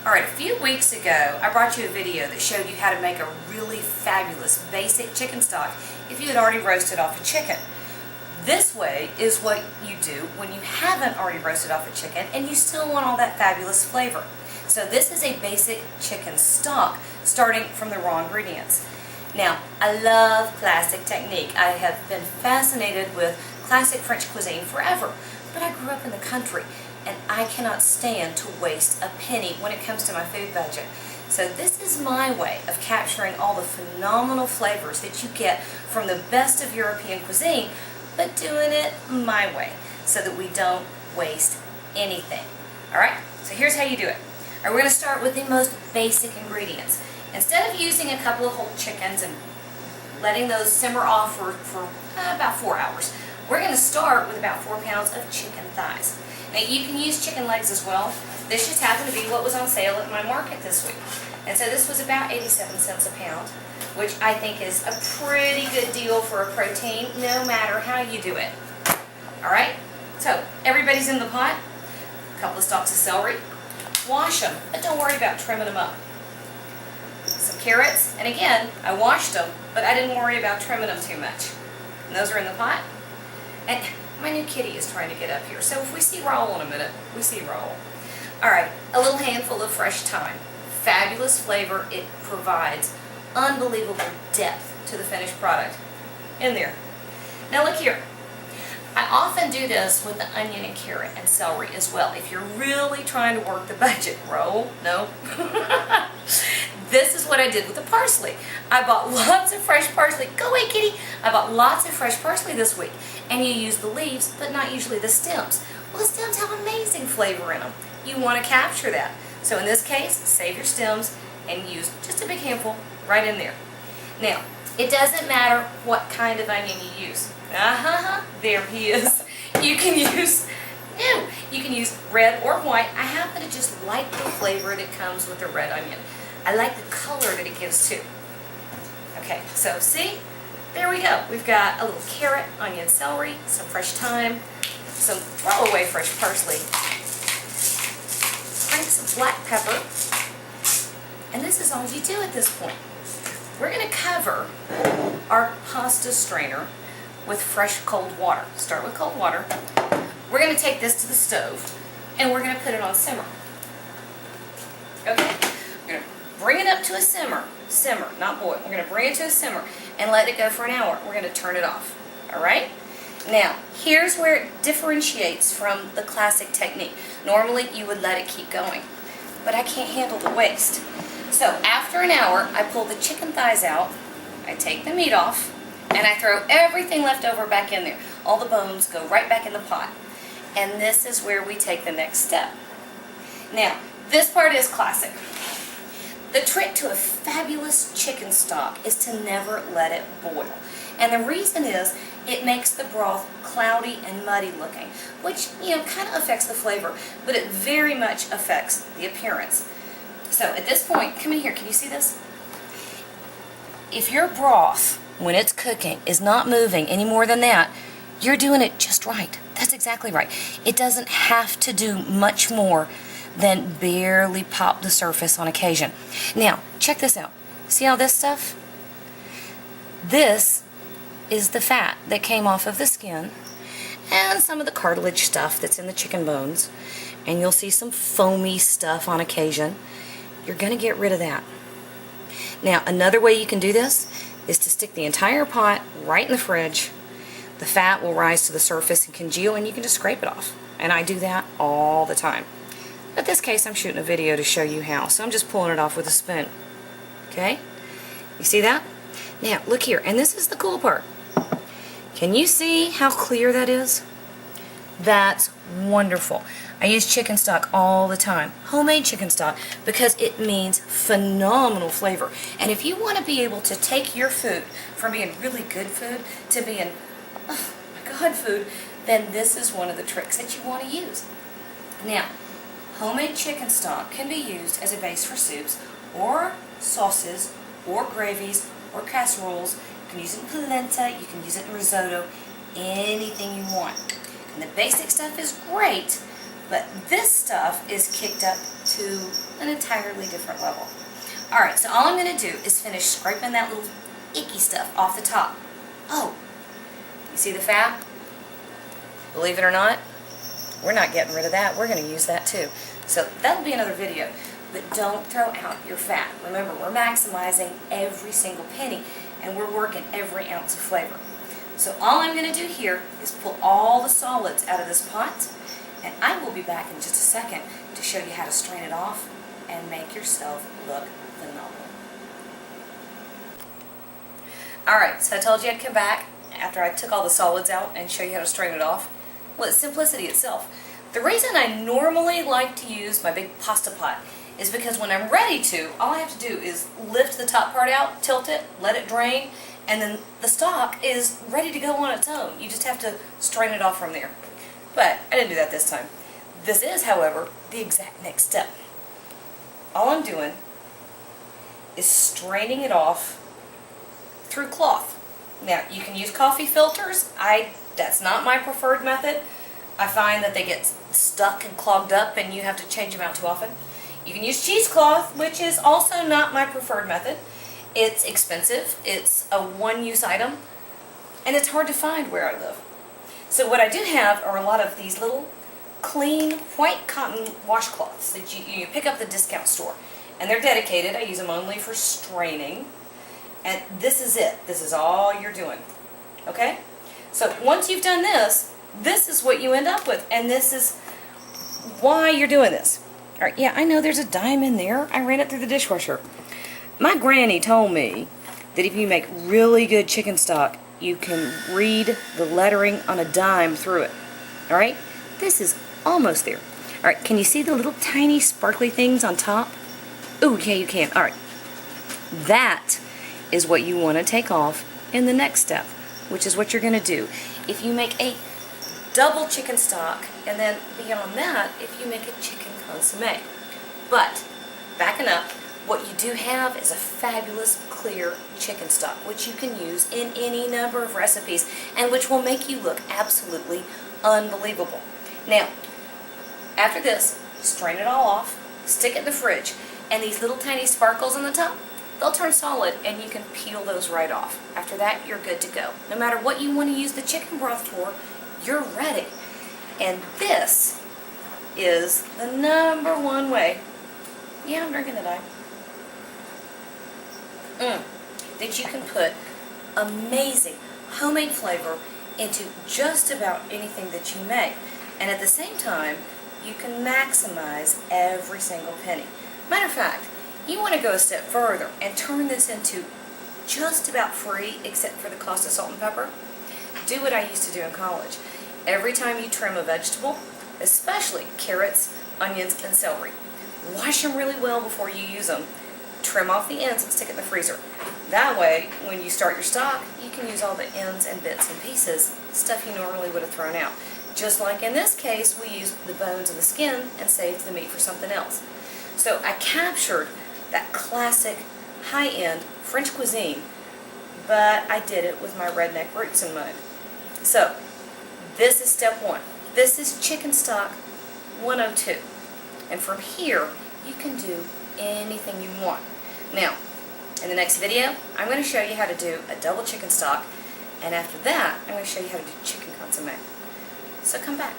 Alright, a few weeks ago I brought you a video that showed you how to make a really fabulous basic chicken stock if you had already roasted off a chicken. This way is what you do when you haven't already roasted off a chicken and you still want all that fabulous flavor. So this is a basic chicken stock starting from the raw ingredients. Now, I love classic technique. I have been fascinated with classic French cuisine forever, but I grew up in the country and I cannot stand to waste a penny when it comes to my food budget. So this is my way of capturing all the phenomenal flavors that you get from the best of European cuisine, but doing it my way so that we don't waste anything. Alright, so here's how you do it. We're going to start with the most basic ingredients. Instead of using a couple of whole chickens and letting those simmer off for about 4 hours, we're going to start with about 4 pounds of chicken thighs. Now you can use chicken legs as well. This just happened to be what was on sale at my market this week. And so this was about 87 cents a pound, which I think is a pretty good deal for a protein, no matter how you do it. Alright, so everybody's in the pot. A couple of stalks of celery. Wash them, but don't worry about trimming them up. Some carrots, and again, I washed them, but I didn't worry about trimming them too much. And those are in the pot. And my new kitty is trying to get up here, so if we see Raoul in a minute, we see Raoul. Alright, a little handful of fresh thyme. Fabulous flavor it provides. Unbelievable depth to the finished product. In there. Now look here. I often do this with the onion and carrot and celery as well. If you're really trying to work the budget, Raoul, no. This is what I did with the parsley. I bought lots of fresh parsley. Go away, kitty. I bought lots of fresh parsley this week. And you use the leaves, but not usually the stems. Well, the stems have amazing flavor in them. You want to capture that. So in this case, save your stems and use just a big handful right in there. Now, it doesn't matter what kind of onion you use. There he is. You can use red or white. I happen to just like the flavor that comes with the red onion. I like the color that it gives too. Okay, so see? There we go. We've got a little carrot, onion, celery, some fresh thyme, some throwaway fresh parsley, cranks of black pepper, and this is all you do at this point. We're going to cover our pasta strainer with fresh cold water. Start with cold water. We're going to take this to the stove and we're going to put it on simmer. Okay? We're going to bring it up to a simmer. Simmer, not boil. We're going to bring it to a simmer and let it go for an hour. We're going to turn it off. Alright? Now, here's where it differentiates from the classic technique. Normally, you would let it keep going. But I can't handle the waste. So, after an hour, I pull the chicken thighs out, I take the meat off, and I throw everything left over back in there. All the bones go right back in the pot. And this is where we take the next step. Now, this part is classic. The trick to a fabulous chicken stock is to never let it boil. And the reason is, it makes the broth cloudy and muddy looking, which, kind of affects the flavor, but it very much affects the appearance. So at this point, come in here, can you see this? If your broth, when it's cooking, is not moving any more than that, you're doing it just right. That's exactly right. It doesn't have to do much more than barely pop the surface on occasion. Now, check this out. See all this stuff? This is the fat that came off of the skin and some of the cartilage stuff that's in the chicken bones. And you'll see some foamy stuff on occasion. You're going to get rid of that. Now, another way you can do this is to stick the entire pot right in the fridge. The fat will rise to the surface and congeal, and you can just scrape it off. And I do that all the time. But this case, I'm shooting a video to show you how, so I'm just pulling it off with a spoon. Okay? You see that? Now, look here, and this is the cool part. Can you see how clear that is? That's wonderful. I use chicken stock all the time, homemade chicken stock, because it means phenomenal flavor. And if you want to be able to take your food from being really good food to being, oh my God, food, then this is one of the tricks that you want to use. Now, homemade chicken stock can be used as a base for soups or sauces or gravies or casseroles. You can use it in polenta, you can use it in risotto, anything you want. And the basic stuff is great, But this stuff is kicked up to an entirely different level. Alright, so all I'm going to do is finish scraping that little icky stuff off the top. Oh, you see the fat? Believe it or not, we're not getting rid of that. We're going to use that too. So that'll be another video. But don't throw out your fat. Remember, we're maximizing every single penny, and we're working every ounce of flavor. So all I'm going to do here is pull all the solids out of this pot, and I will be back in just a second to show you how to strain it off and make yourself look phenomenal. Alright, so I told you I'd come back after I took all the solids out and show you how to strain it off. Well, it's simplicity itself. The reason I normally like to use my big pasta pot is because when I'm ready to, all I have to do is lift the top part out, tilt it, let it drain, and then the stock is ready to go on its own. You just have to strain it off from there. But I didn't do that this time. This is, however, the exact next step. All I'm doing is straining it off through cloth. Now, you can use coffee filters. That's not my preferred method. I find that they get stuck and clogged up and you have to change them out too often. You can use cheesecloth, which is also not my preferred method. It's expensive, it's a one-use item, and it's hard to find where I live. So what I do have are a lot of these little clean white cotton washcloths that you pick up at the discount store. And they're dedicated. I use them only for straining. And this is it. This is all you're doing. Okay? So once you've done this, this is what you end up with. And this is why you're doing this. All right, yeah, I know there's a dime in there. I ran it through the dishwasher. My granny told me that if you make really good chicken stock, you can read the lettering on a dime through it. All right? This is almost there. All right, can you see the little tiny sparkly things on top? Ooh, yeah, you can. All right. That is what you want to take off in the next step, which is what you're going to do. If you make a double chicken stock, and then beyond that, if you make a chicken consomme. But, backing up, what you do have is a fabulous clear chicken stock, which you can use in any number of recipes, and which will make you look absolutely unbelievable. Now, after this, strain it all off, stick it in the fridge, and these little tiny sparkles on the top, they'll turn solid, and you can peel those right off. After that, you're good to go. No matter what you want to use the chicken broth for, you're ready. And this is the #1 way, yeah, I'm drinking today, that you can put amazing homemade flavor into just about anything that you make. And at the same time, you can maximize every single penny. Matter of fact, you want to go a step further and turn this into just about free, except for the cost of salt and pepper. Do what I used to do in college. Every time you trim a vegetable, especially carrots, onions, and celery, wash them really well before you use them. Trim off the ends and stick it in the freezer. That way, when you start your stock, you can use all the ends and bits and pieces, stuff you normally would have thrown out. Just like in this case, we used the bones and the skin and saved the meat for something else. So I captured that classic, high-end French cuisine, but I did it with my redneck roots in mind. So, this is step 1. This is chicken stock 102. And from here, you can do anything you want. Now, in the next video, I'm going to show you how to do a double chicken stock, and after that, I'm going to show you how to do chicken consomme. So come back.